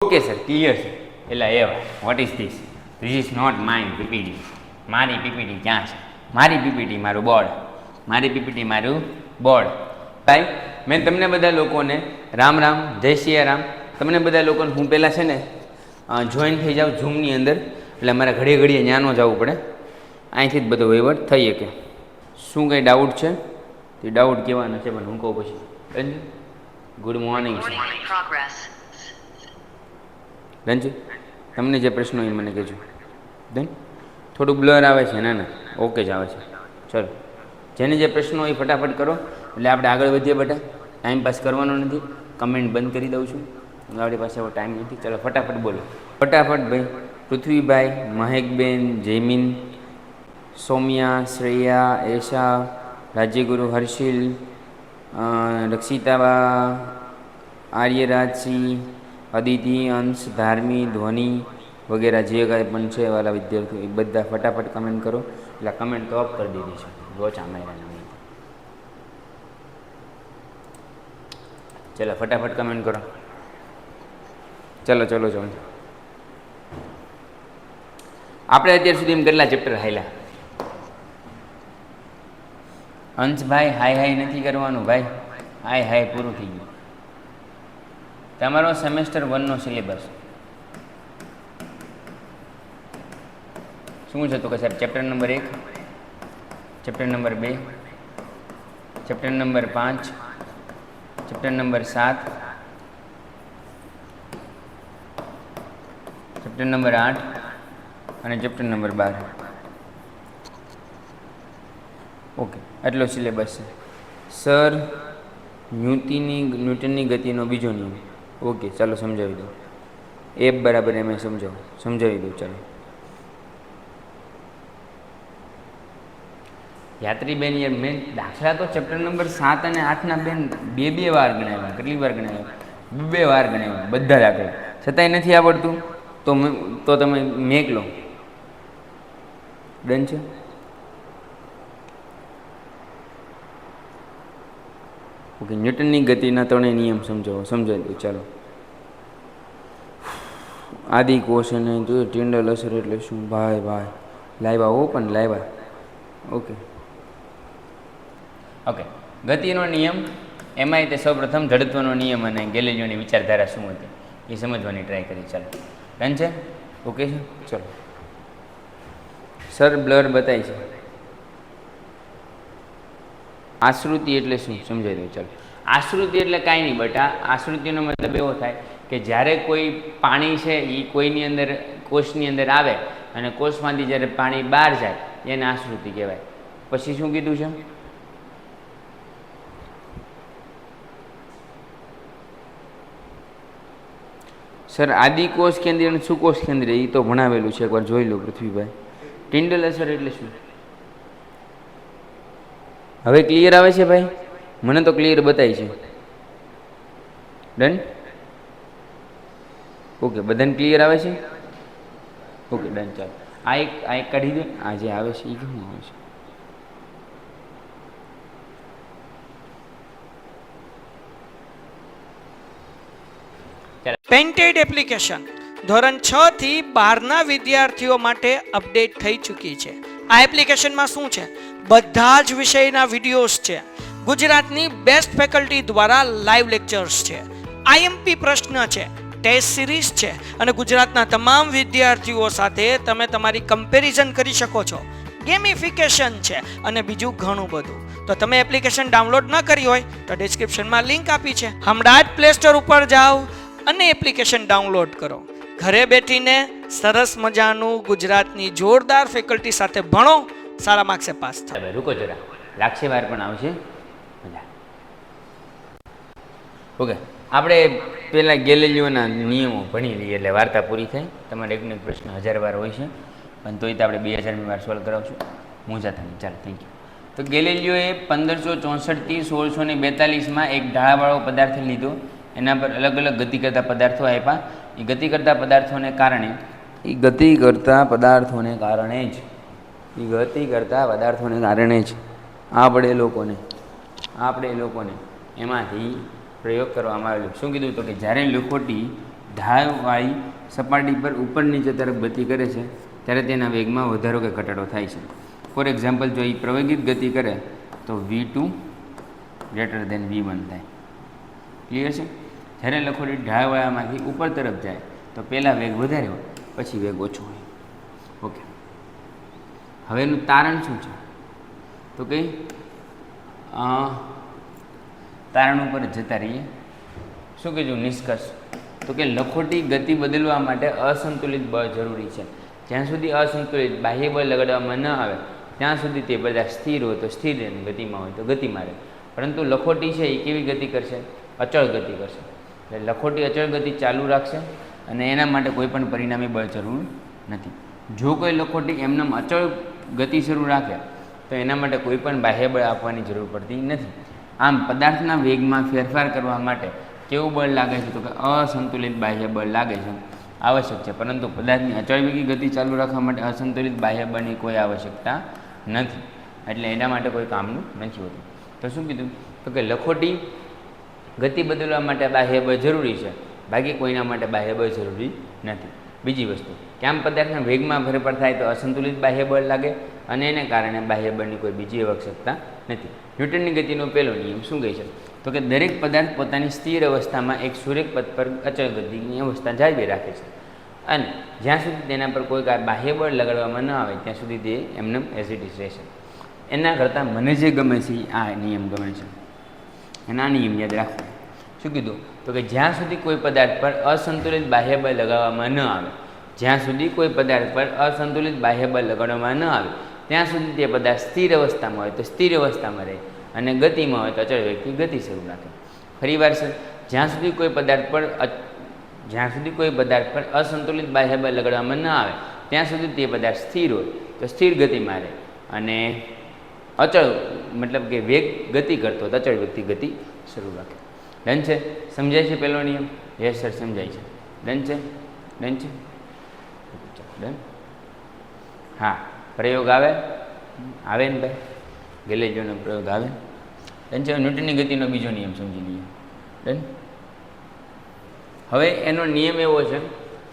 Okay sir, clear છે. એટલે એવા what is this? This is not my PPT. મારી પીપીટી ક્યાં છે? મારી પીપીટી મારું બોર્ડ, મારી પીપીટી મારું બોર્ડ. ભાઈ મેં તમને બધા લોકોને રામ રામ, જય સિયારામ. તમને બધા લોકોને હું પહેલાં છે ને જોઈન થઈ જાઉં ઝૂમની અંદર, એટલે મારે ઘડીએ ઘડીએ ત્યાં ન જવું પડે, અહીંથી જ બધો વહીવટ થઈ શકે. શું કંઈ ડાઉટ છે? તે ડાઉટ કહેવાનો છે પણ હું કહું પછી. ગુડ મોર્નિંગ છે રંજુ, તમને જે પ્રશ્ન હોય એ મને કહેજો. ધન થોડુંક બ્લર આવે છે? ના ના, ઓકે જ આવે છે. ચલો, જેને જે પ્રશ્નો હોય ફટાફટ કરો, એટલે આપણે આગળ વધીએ. બેટા ટાઈમ પાસ કરવાનો નથી. કમેન્ટ બંધ કરી દઉં છું, આપણી પાસે એવો ટાઈમ નથી. ચાલો ફટાફટ બોલો, ફટાફટ ભાઈ. પૃથ્વીભાઈ, મહેકબેન, જયમીન, સૌમ્યા, શ્રેયા, એશા, રાજ્યગુરુ, હર્ષિલ, રક્ષિતાબા, આર્યરાજસિંહ, અદિતિ, અંશ, ધાર્મી, ધ્વનિ વગેરે જે કાંઈ પણ છે વાલા વિદ્યાર્થીઓ, એ બધા ફટાફટ કમેન્ટ કરો. એટલે કમેન્ટ તો અપ કરી દીધી છે, રોચા મેળાની. ચાલો ફટાફટ કમેન્ટ કરો. ચલો ચલો ચલો. આપણે અત્યાર સુધી કેટલા ચેપ્ટર હાલ્યા? અંશભાઈ, હાય હાય નથી કરવાનું ભાઈ, હાય હાય પૂરું થઈ ગયું. તમારો સેમેસ્ટર 1નો સિલેબસ શું છે? તો કે સાહેબ chapter number 1, chapter number 2, chapter number 5, chapter number 7, chapter number 8 અને ચેપ્ટર નંબર 12. ઓકે, આટલો સિલેબસ છે સર. ન્યૂટનની ગતિનો બીજો નિયમ. ઓકે, ચાલો સમજાવી દો. એફ બરાબર એમ સમજાવી દો. ચાલો યાત્રીબેન, યાર મેં દાખલા તો ચેપ્ટર નંબર 7 અને 8ના બેન બે વાર ગણાવ્યા. કેટલી વાર ગણાવ્યા? 2 વાર ગણાવ્યા બધા દાખલા. છતાંય નથી આવડતું તો તમે મેક લો. ડન છે? ઓકે, ન્યૂટનની ગતિના 3 નિયમ સમજાવી દો. ચાલો. આદિ કોષ અને ટિન્ડલ અસર એટલે શું? ભાઈ લાવ્યા હો, પણ લાવ્યા. ઓકે ઓકે, ગતિનો નિયમ, એમાંય તે સૌપ્રથમ જડત્વનો નિયમ અને ગેલિલિયોની વિચારધારા શું હતી એ સમજવાની ટ્રાય કરી. ચાલો ડન છે? ઓકે છે? ચલો સર બ્લર બતાય છે. આશ્રુતિ એટલે શું સમજાવી દો. ચાલો, આશ્રુતિ એટલે કાંઈ નહીં બેટા. આશ્રુતિનો મતલબ એવો થાય કે જ્યારે કોઈ પાણી છે એ કોઈની અંદર, કોષની અંદર આવે અને કોષમાંથી જ્યારે પાણી બહાર જાય એને આશ્રુતિ કહેવાય. પછી શું કીધું છે? સર આદિકોષ કેન્દ્રીય અને સુકોષ કેન્દ્રીય એ તો ભણાવેલું છે, એકવાર જોઈ લો પૃથ્વીભાઈ. ટિન્ડલ અસર એટલે શું? હવે ક્લિયર આવે છે ભાઈ? મને તો ક્લિયર બતાય છે. ડન? ઓકે, બધાને ક્લિયર આવે છે? Okay done. ચાલો આ એક કાઢી દો. આ જે આવે છે એ કેવું આવે છે? પેઇન્ટેડ એપ્લિકેશન ધોરણ 6 થી 12ના વિદ્યાર્થીઓ માટે અપડેટ થઈ ચૂકી છે. આ એપ્લિકેશનમાં શું છે? બધા જ વિષયના વિડીયોઝ છે. ગુજરાતની બેસ્ટ ફેકલ્ટી દ્વારા લાઈવ લેક્ચર્સ છે. આઈએમપી પ્રશ્ન છે, ટેસ્ટ સિરીઝ છે અને ગુજરાતના તમામ વિદ્યાર્થીઓ સાથે તમે તમારી કમ્પેરિઝન કરી શકો છો. ગેમિફિકેશન છે અને બીજું ઘણું બધું. તો તમે એપ્લિકેશન ડાઉનલોડ ન કરી હોય તો ડિસ્ક્રિપ્શનમાં લિંક આપી છે. હમણાં જ પ્લે સ્ટોર ઉપર જાઓ અને એપ્લિકેશન ડાઉનલોડ કરો. ઘરે બેઠીને સરસ મજાનું ગુજરાતની જોરદાર ફેકલ્ટી સાથે ભણો, સારા માર્ક્સે પાસ થાઓ. રૂકો જરા, લાગશે વાર પણ આવશે મજા. ઓકે, આપણે પહેલાં ગેલિલિયોના નિયમો ભણી લઈએ એટલે વાર્તા પૂરી થાય. તમારે એકનો એક પ્રશ્ન 1000 વાર હોય છે, પણ તોય તો આપણે 2000મી વાર સોલ્વ કરાવશું. મોજા થાય. ચાલો, થેન્ક યુ. તો ગેલિલિયોએ 1564થી 1642માં એક ઢાળાવાળો પદાર્થ લીધો. એના પર અલગ અલગ ગતિ કરતા પદાર્થો આપ્યા. એ ગતિ કરતા પદાર્થોને કારણે આપણે લોકોને એમાંથી પ્રયોગ કરવામાં આવેલો. શું કીધું? તો કે જ્યારે લખોટી ઢાળવાળી સપાટી પર ઉપર નીચે તરફ ગતિ કરે છે ત્યારે તેના વેગમાં વધારો કે ઘટાડો થાય છે. ફોર એક્ઝામ્પલ, જો એ પ્રવેગિત ગતિ કરે તો V2 ગ્રેટર દેન V1 થાય. ક્લિયર છે? જ્યારે લખોટી ઢાળવાળામાંથી ઉપર તરફ જાય તો પહેલાં વેગ વધારે હોય, પછી વેગ ઓછો હોય. ઓકે, હવે એનું તારણ શું છે? તો કે તારણ ઉપર જતા રહીએ. શું કીધું નિષ્કર્ષ? તો કે લખોટી ગતિ બદલવા માટે અસંતુલિત બળ જરૂરી છે. જ્યાં સુધી અસંતુલિત બાહ્ય બળ લગાડવામાં ન આવે ત્યાં સુધી તે પદાર્થ સ્થિર હોય તો સ્થિર રહે, ગતિમાં હોય તો ગતિમાં રહે. પરંતુ લખોટી છે એ કેવી ગતિ કરશે? અચળ ગતિ કરશે. એટલે લખોટી અચળ ગતિ ચાલુ રાખશે અને એના માટે કોઈ પણ પરિણામી બળ જરૂર નથી. જો કોઈ લખોટી એમનેમ અચળ ગતિ શરૂ રાખે તો એના માટે કોઈ પણ બાહ્ય બળ આપવાની જરૂર પડતી નથી. આમ પદાર્થના વેગમાં ફેરફાર કરવા માટે કેવું બળ લાગે છે? તો કે અસંતુલિત બાહ્ય બળ લાગે છે, આવશ્યક છે. પરંતુ પદાર્થની અચળ વેગી ગતિ ચાલુ રાખવા માટે અસંતુલિત બાહ્ય બળની કોઈ આવશ્યકતા નથી. એટલે એના માટે કોઈ કામનું નથી હોતું. તો શું કીધું? તો કે લખોટી ગતિ બદલવા માટે બાહ્ય બળ જરૂરી છે, બાકી કોઈના માટે બાહ્ય બળ જરૂરી નથી. બીજી વસ્તુ કે આમ પદાર્થના વેગમાં ફેરફાર થાય તો અસંતુલિત બાહ્ય બળ લાગે અને એને કારણે બાહ્ય બળની કોઈ બીજી આવશ્યકતા નથી. ન્યૂટનની ગતિનો પહેલો નિયમ શું કહે છે? તો કે દરેક પદાર્થ પોતાની સ્થિર અવસ્થામાં એક સુરેખ પથ પર અચળ ગતિની અવસ્થા જાળવી રાખે છે અને જ્યાં સુધી તેના પર કોઈ બાહ્ય બળ લગાડવામાં ન આવે ત્યાં સુધી તે એમને એઝ ઇટ ઇઝ રહેશે. એના કરતાં મને જે ગમે છે આ નિયમ ગમે છે, એના નિયમ યાદ રાખવો. શું કીધું? તો કે જ્યાં સુધી કોઈ પદાર્થ પર અસંતુલિત બાહ્ય બળ લગાવવામાં ન આવે, જ્યાં સુધી કોઈ પદાર્થ પર અસંતુલિત બાહ્ય બળ લગાડવામાં ન આવે ત્યાં સુધી તે પદાર્થ સ્થિર અવસ્થામાં હોય તો સ્થિર અવસ્થામાં રહે અને ગતિમાં હોય તો અચળ વેગથી ગતિ શરૂ રાખે. ફરીવાર છે, જ્યાં સુધી કોઈ પદાર્થ પર અસંતુલિત બાહ્ય બળ લગાડવામાં ન આવે ત્યાં સુધી તે પદાર્થ સ્થિર હોય તો સ્થિર ગતિમાં રહે અને અચળ મતલબ કે વેગ ગતિ કરતો તો અચળ વેગથી ગતિ શરૂ રાખે. ડન છે? સમજાય છે પહેલો નિયમ? યસ સર, સમજાય છે. ડન છે? ડન છે? ડન. હા, પ્રયોગ આવે ને ભાઈ? ગેલેલિયોનો પ્રયોગ આવે. ડન છે? ન્યૂટનની ગતિનો બીજો નિયમ સમજી લઈએ. ડન. હવે એનો નિયમ એવો છે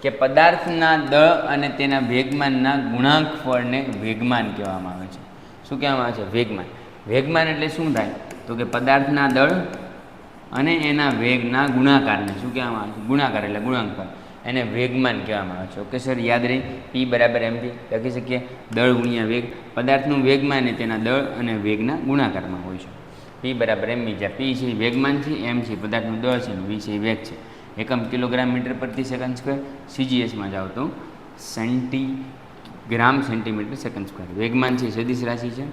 કે પદાર્થના દળ અને તેના વેગમાનના ગુણાંકફળને વેગમાન કહેવામાં આવે છે. શું કહેવામાં આવે છે? વેગમાન. વેગમાન એટલે શું થાય? તો કે પદાર્થના દળ અને એના વેગના ગુણાકારને શું કહેવામાં આવે છે? ગુણાકાર એટલે ગુણાંકફળ, એને વેગમાન કહેવામાં આવે છે. ઓકે સર, યાદ રહી? P બરાબર mv લખી શકીએ. દળ ગુણ્યા વેગ. પદાર્થનું વેગમાન એ તેના દળ અને વેગના ગુણાકારમાં હોય છે. P બરાબર mv, જ્યાં P છે વેગમાન છે, m છે પદાર્થનું દળ છે, v છે વેગ છે. એકમ કિલોગ્રામ મીટર પ્રતિ સેકન્ડ સ્ક્વેર. CGS-માં જાઓ તો સેન્ટીગ્રામ સેન્ટીમીટર સેકન્ડ સ્ક્વેર. વેગમાન છે સદિશ રાશિ છે,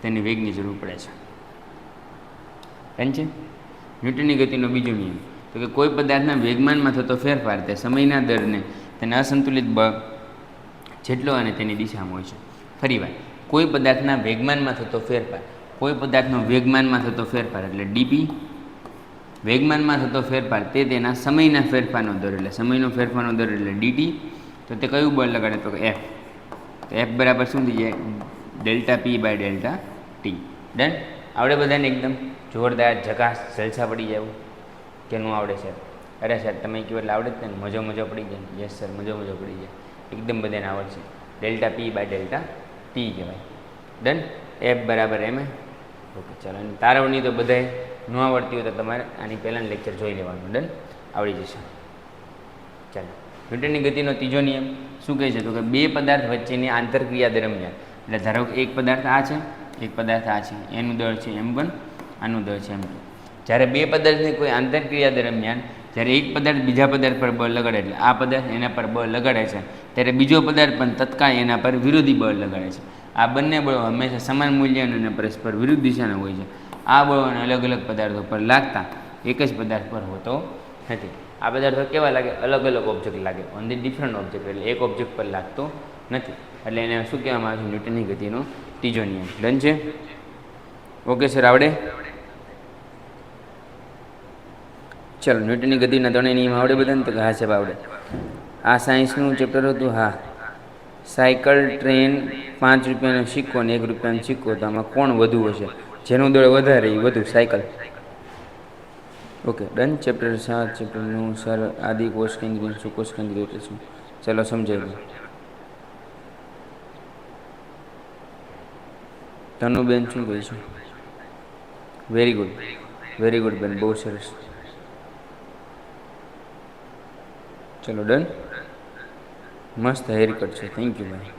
તેની વેગની જરૂર પડે છે. એમ છે? ન્યૂટનની ગતિનો બીજો નિયમ તો કે કોઈ પદાર્થના વેગમાનમાં થતો ફેરફાર તે સમયના દરને તેને અસંતુલિત બળ જેટલો અને તેની દિશામાં હોય છે. ફરીવાર, કોઈ પદાર્થના વેગમાનમાં થતો ફેરફાર, કોઈ પદાર્થનો વેગમાનમાં થતો ફેરફાર એટલે dp, વેગમાનમાં થતો ફેરફાર તે તેના સમયના ફેરફારનો દર એટલે સમયનો ફેરફારનો દર એટલે dt. તો તે કયું બળ લગાડે? તો કે F. તો F બરાબર શું થઈ જાય? Delta P by delta T. Done? આવડે બધાને એકદમ જોરદાર ઝકાસ જલસા પડી જાય કે નું આવડે સર? અરે સર તમે કહો એટલે આવડે જ ને, મજો પડી જાય. યસ સર, મજો પડી જાય. એકદમ બધાને આવડશે. Delta P by delta T કહેવાય. ડન? F બરાબર m. ઓકે, ચાલો. અને તારવણી તો બધાએ ન આવડતી હોય તો તમારે આની પહેલાંનું લેક્ચર જોઈ લેવાનું. ડન? આવડી જશે. ચાલો, ન્યૂટનની ગતિનો ત્રીજો નિયમ શું કહે છે? તો કે બે પદાર્થ વચ્ચેની આંતરક્રિયા દરમિયાન, એટલે ધારો કે એક પદાર્થ આ છે, એક પદાર્થ આ છે, એનું દળ છે m1, આનું દળ છે m2. જ્યારે બે પદાર્થની કોઈ આંતરક્રિયા દરમિયાન જ્યારે એક પદાર્થ બીજા પદાર્થ પર બળ લગાડે, એટલે આ પદાર્થ એના પર બળ લગાડે છે, ત્યારે બીજો પદાર્થ પણ તત્કાળ એના પર વિરોધી બળ લગાડે છે. આ બંને બળો હંમેશા સમાન મૂલ્યના અને પરસ્પર વિરુદ્ધ દિશાના હોય છે. આ બળોને અલગ અલગ પદાર્થો પર લાગતા એક જ પદાર્થ પર હોતો નથી. આ પદાર્થો કેવા લાગે? અલગ અલગ ઓબ્જેક્ટ લાગે, ઓન ધી ડિફરન્ટ ઓબ્જેક્ટ, એટલે એક ઓબ્જેક્ટ પર લાગતો નથી. એટલે એને શું કહેવામાં આવે છે? ન્યૂટનની ગતિનો ત્રીજો નિયમ. ડન છે? ઓકે સર, આવડે? ચલો, ન્યૂટનની ગતિના ત્રણેય નિયમ આવડે બધાને? તો હા સાહેબ આવડે. આ સાયન્સનું ચેપ્ટર હતું. હા, સાયકલ, ટ્રેન, 5 રૂપિયાનો સિક્કો અને 1 રૂપિયાનો સિક્કો, તો આમાં કોણ વધુ હશે? જેનું દળ વધારે એ વધુ સાયકલ. Okay done. ચેપ્ટર 7 ચેપ્ટરનું સર આદિ કોષ કેન્દ્રીય સુકોષ કેન્દ્રીય એટલે શું? ચાલો સમજાવી દો. તનુબેન શું કહે છે? વેરી ગુડ બેન, બહુ સરસ. ચલો ડન. મસ્ત હેર કટ છે, થેન્ક યુ ભાઈ.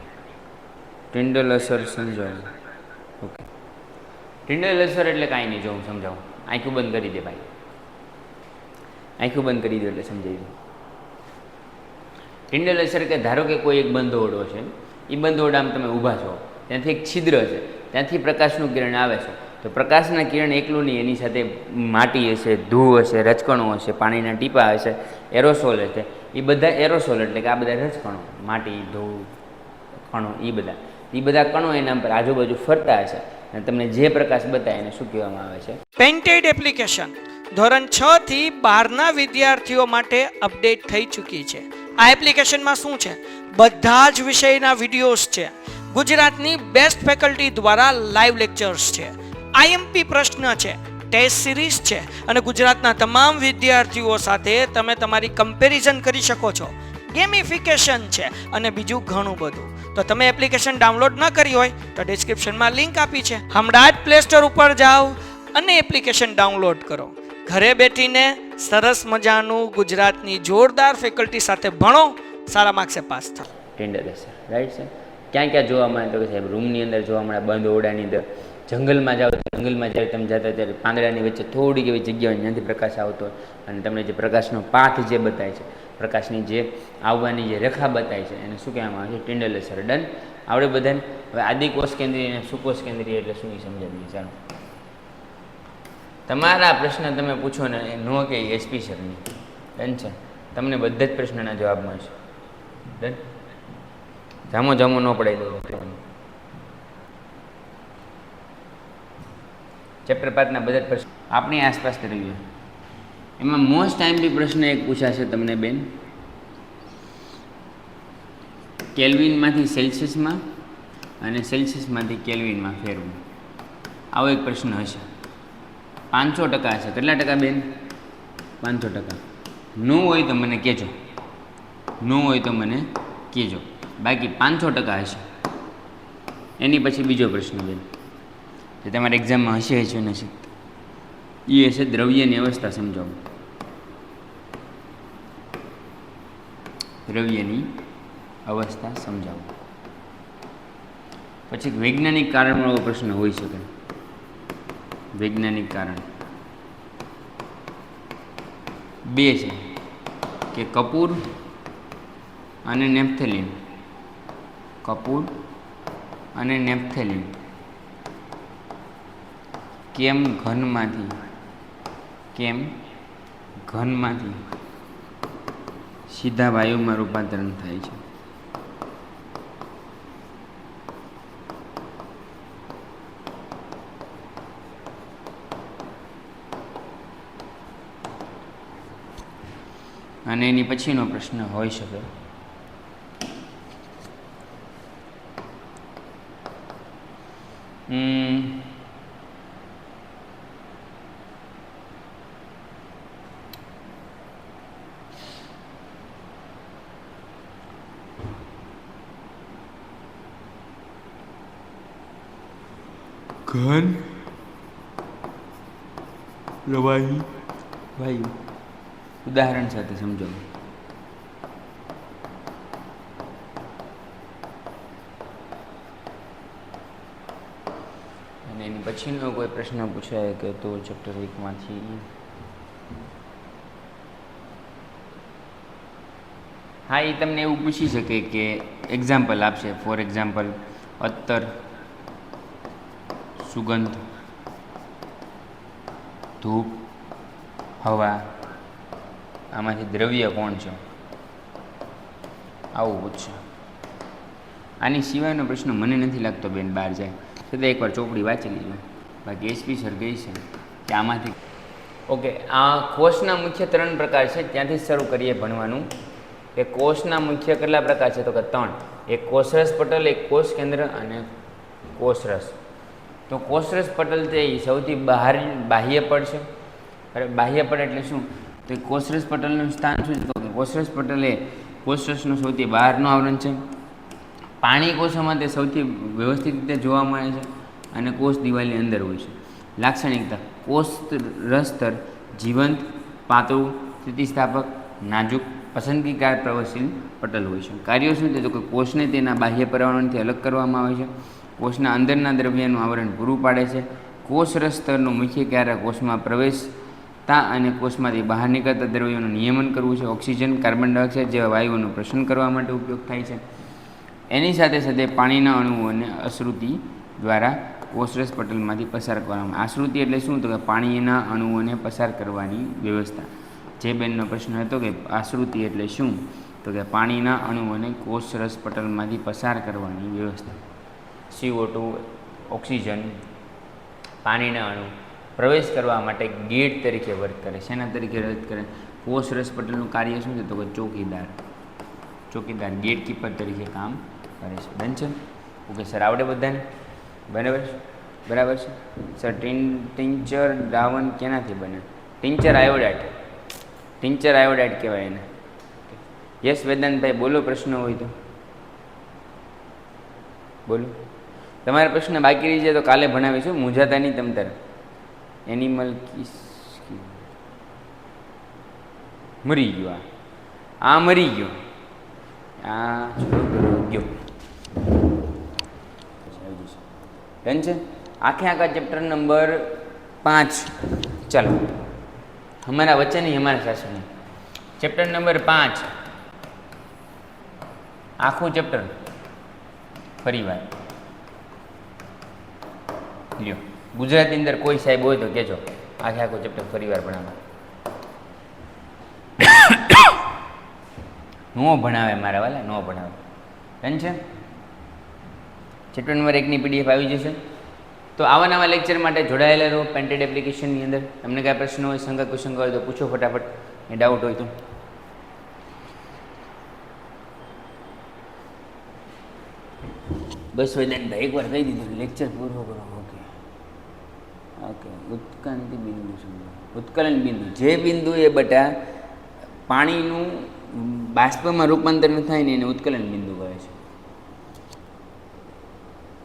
ટિન્ડલ અસર સમજાવો. ઓકે, ટિન્ડલ અસર એટલે કાંઈ નહીં, જો હું સમજાવું. આંખું બંધ કરી દે ભાઈ, આંખું બંધ કરી દો એટલે સમજાવી દો. ટિન્ડલ અસર કે ધારો કે કોઈ એક બંધ ઓરડો છે, એ બંધ ઓરડામાં તમે ઊભા છો, ત્યાંથી એક છિદ્ર છે, ત્યાંથી પ્રકાશનું કિરણ આવે છે. તો પ્રકાશના કિરણ એકલું નહીં, એની સાથે માટી હશે, ધૂળ હશે, રજકણો હશે, પાણીના ટીપા હશે, એરોસોલ હશે. એ બધા એરોસોલ એટલે કે આ બધા રજકણો, માટી, ધૂળ, કણો, એ બધા કણો એના પર આજુબાજુ ફરતા હશે અને તમને જે પ્રકાશ બતાવે એને શું કહેવામાં આવે છે? પેન્ટેડ એપ્લિકેશન ધોરણ 6 થી 12ના વિદ્યાર્થીઓ માટે અપડેટ થઈ ચૂકી છે. આ એપ્લિકેશનમાં શું છે? બધા જ વિષયના વિડીયોઝ છે. ગુજરાતની બેસ્ટ ફેકલ્ટી દ્વારા લાઈવ લેક્ચર્સ છે, આઈએમપી પ્રશ્ન છે, ટેસ્ટ સિરીઝ છે અને ગુજરાતના તમામ વિદ્યાર્થીઓ સાથે તમે તમારી કમ્પેરિઝન કરી શકો છો. ગેમિફિકેશન છે અને બીજું ઘણું બધું. તો તમે એપ્લિકેશન ડાઉનલોડ ન કરી હોય તો ડિસ્ક્રિપ્શનમાં લિંક આપી છે, હમણાં જ પ્લે સ્ટોર ઉપર જાઓ અને એપ્લિકેશન ડાઉનલોડ કરો. ઘરે બેઠીને સરસ મજાનું ગુજરાતની જોરદાર ફેકલ્ટી સાથે ભણો, સારા માર્ક્સે પાસ થાઓ. ટિન્ડલ અસર રાઈટ છે. ક્યાં ક્યાં જોવા મળે તો કે સાહેબ રૂમની અંદર જોવા મળે, બંધ ઓરડાની અંદર, જંગલમાં જાઓ, જંગલમાં જ્યારે તમે જતા ત્યારે પાંદડાની વચ્ચે થોડીક એવી જગ્યા હોય જ્યાંથી પ્રકાશ આવતો હોય અને તમને જે પ્રકાશનો પાથ જે બતાય છે, પ્રકાશની જે આવવાની જે રેખા બતાય છે એને શું કહેવામાં આવે છે? ટિન્ડલ અસર. ડન. આવડે બધાને. હવે આદિકોષ કેન્દ્રીય અને સુકોષ કેન્દ્રીય એટલે શું એ સમજાવીએ. ચાલો તમારા પ્રશ્ન તમે પૂછો ને એ નો કે એસપી સરની. ડન છે. તમને બધા જ પ્રશ્નના જવાબ મળશે. ડન. જામો ન પડાવી દો. ચેપ્ટર 5ના બધા જ પ્રશ્ન આપણી આસપાસ તરવીએ. એમાં મોસ્ટ ટાઈમલી પ્રશ્ન એક પૂછાશે તમને બેન, કેલ્વિનમાંથી સેલ્સિયસમાં અને સેલ્સિયસમાંથી કેલ્વિનમાં ફેરવું. આવો એક પ્રશ્ન હશે. 500% હશે. કેટલા ટકા બેન? 500%. ન હોય તો મને કહેજો, ન હોય તો મને કહેજો, બાકી 500% હશે. એની પછી બીજો પ્રશ્ન બેન જે તમારા એક્ઝામમાં હશે નથી, એ હશે દ્રવ્યની અવસ્થા સમજાવો. દ્રવ્યની અવસ્થા સમજાવો. પછી વૈજ્ઞાનિક કારણવાળો પ્રશ્ન હોઈ શકે. વૈજ્ઞાનિક કારણ 2 છે કે કપૂર અને નેપ્થેલિન, કપૂર અને નેપ્થેલિન કેમ ઘનમાંથી સીધા વાયુમાં રૂપાંતરણ થાય છે? અને એની પછીનો પ્રશ્ન હોઈ શકે ઘન પ્રવાહી વાયુ. ઉદાહરણ સાથે સમજાવો. અને એની પછીનો કોઈ પ્રશ્ન પૂછાય કે તો ચેપ્ટર 1માંથી હા એ તમને એવું પૂછી શકે કે એક્ઝામ્પલ આપશે. ફોર એક્ઝામ્પલ અત્તર, સુગંધ, ધૂપ, હવા, આમાંથી દ્રવ્ય કોણ છે? આવું પૂછશે. આની સિવાયનો પ્રશ્ન મને નથી લાગતો બેન બહાર જાય. છતાં એકવાર ચોપડી વાંચી લીધું. બાકી એસપી સર કહે છે કે આમાંથી ઓકે. આ કોષના મુખ્ય 3 પ્રકાર છે. ત્યાંથી શરૂ કરીએ ભણવાનું કે કોષના મુખ્ય કેટલા પ્રકાર છે? તો કે 3. એક કોષરસ પટલ, એક કોષ કેન્દ્ર અને કોષરસ. તો કોષરસ પટલ છે એ સૌથી બાહ્ય પડ છે અરે બાહ્ય પટલ એટલે શું? તો કોષરસ પટલનું સ્થાન શું છે? તો કે કોષરસ પટલ એ કોષરસનું સૌથી બહારનું આવરણ છે. પાણી કોષોમાં તે સૌથી વ્યવસ્થિત રીતે જોવા મળે છે અને કોષ દિવાલની અંદર હોય છે. લાક્ષણિકતા: કોષ રસસ્તર જીવંત, પાતળું, સ્થિતિસ્થાપક, નાજુક, પસંદગીકાર પ્રવશીલ પટલ હોય છે. કાર્યો શું છે? તો કે કોષને તેના બાહ્ય પર્યાવરણથી અલગ કરવામાં આવે છે. કોષના અંદરના દ્રવ્યનું આવરણ પૂરું પાડે છે. કોષ રસસ્તરનું મુખ્ય કાર્ય કોષમાં પ્રવેશતા અને કોષમાંથી બહાર નીકળતા દ્રવ્યોનું નિયમન કરવું છે. ઓક્સિજન, કાર્બન ડાયોક્સાઇડ જેવા વાયુઓનું પ્રસરણ કરવા માટે ઉપયોગ થાય છે. એની સાથે સાથે પાણીના અણુઓને અશ્રુતિ દ્વારા કોષરસ પટલમાંથી પસાર કરવામાં. આશ્રુતિ એટલે શું? તો કે પાણીના અણુઓને પસાર કરવાની વ્યવસ્થા. જે બેનનો પ્રશ્ન હતો કે આશ્રુતિ એટલે શું? તો કે પાણીના અણુઓને કોષરસ પટલમાંથી પસાર કરવાની વ્યવસ્થા. CO2 ઓક્સિજન પાણીના અણુ પ્રવેશ કરવા માટે ગેટ તરીકે વર્ક કરે. શેના તરીકે વર્ક કરે? કોષરસ પટલનું કાર્ય શું છે? તો કે ચોકીદાર ગેટકીપર તરીકે કામ કરે છે. ડન છે? ઓકે સર, આવડે બધાને? બરાબર છે સર. ટિંચર દ્રાવણ કેનાથી બને? ટિંચર આયોડાઇડ કહેવાય એને. યસ વેદાંતભાઈ, બોલો પ્રશ્ન હોય તો બોલો. તમારા પ્રશ્ન બાકી રહી જાય તો કાલે ભણાવીશું. મૂંઝાતા નહીં તમ તારે. એનિમલ મરી ગયો, આ મરી ગયો, આ ગયો. ડન છે? આખા ચેપ્ટર નંબર 5. ચાલો, हमारा वचन नहीं हमारा शासन. चैप्टर नंबर 5 आखू चैप्टर फरीवार ल्यो. गुजराती अंदर कोई साहेब हो तो कहो आखे आखू चैप्टर फरीवार भणावे. नो भणावे मारा वाला, नो भणावे. डन छे? चैप्टर नंबर 1 ની PDF આવી જશે. તો આવા નવા લેક્ચર માટે જોડાયેલા રહો પેન્ટેડ એપ્લિકેશનની અંદર. તમને કાંઈ પ્રશ્ન હોય, શંકા કુશંકા હોય તો પૂછો ફટાફટ, એ ડાઉટ હોય તો. બસ વેદાંતભાઈ એકવાર કહી દીધું, લેક્ચર પૂરો કરો. ઓકે ઉત્ક્રાંતિ બિંદુ સમજો. ઉત્કલન બિંદુ, જે બિંદુ એ બટા પાણીનું બાષ્પમાં રૂપાંતર થાય ને એને ઉત્કલન બિંદુ કહે છે.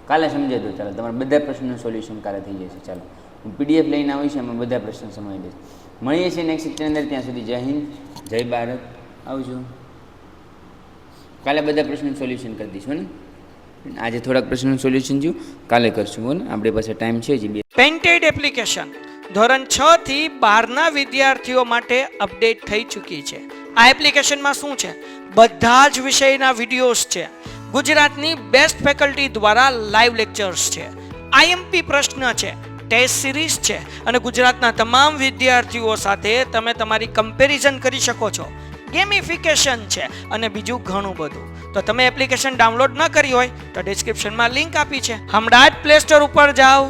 કાલે સમજાય દો. ચાલો, તમારા બધા પ્રશ્નનું સોલ્યુશન કાલે થઈ જશે. ચાલો, હું PDF લઈને આવીશ, એમાં બધા પ્રશ્ન સમજાવી દઈશ. મળીએ છીએ નેક્સ્ટ લેક્ચરની અંદર. ત્યાં સુધી જય હિન્દ, જય ભારત, આવજો. કાલે બધા પ્રશ્નનું સોલ્યુશન કરી દઈશું ને. આજે થોડાક પ્રશ્નનું સોલ્યુશન થયું, કાલે કરશું. બોલ, આપણી પાસે ટાઈમ છે જ. પેન્ટેડ એપ્લિકેશન ધોરણ 6 થી 12ના વિદ્યાર્થીઓ માટે અપડેટ થઈ ચૂકી છે. આ એપ્લિકેશનમાં શું છે? બધા જ વિષયના વિડીયોઝ છે. ગુજરાતની બેસ્ટ ફેકલ્ટી દ્વારા લાઈવ લેક્ચર્સ છે. IMP પ્રશ્ન છે, ટેસ્ટ સિરીઝ છે અને ગુજરાતના તમામ વિદ્યાર્થીઓ સાથે તમે તમારી કમ્પેરિઝન કરી શકો છો. ગેમિફિકેશન છે અને બીજું ઘણું બધું. તો તમે એપ્લિકેશન ડાઉનલોડ ન કરી હોય તો ડિસ્ક્રિપ્શનમાં લિંક આપી છે. હમણાં જ પ્લે સ્ટોર ઉપર જાઓ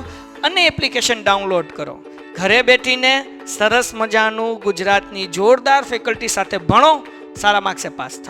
અને એપ્લિકેશન ડાઉનલોડ કરો. ઘરે બેઠીને સરસ મજાનું ગુજરાતની જોરદાર ફેકલ્ટી સાથે ભણો, સારા માર્ક્સે પાસ થાઓ.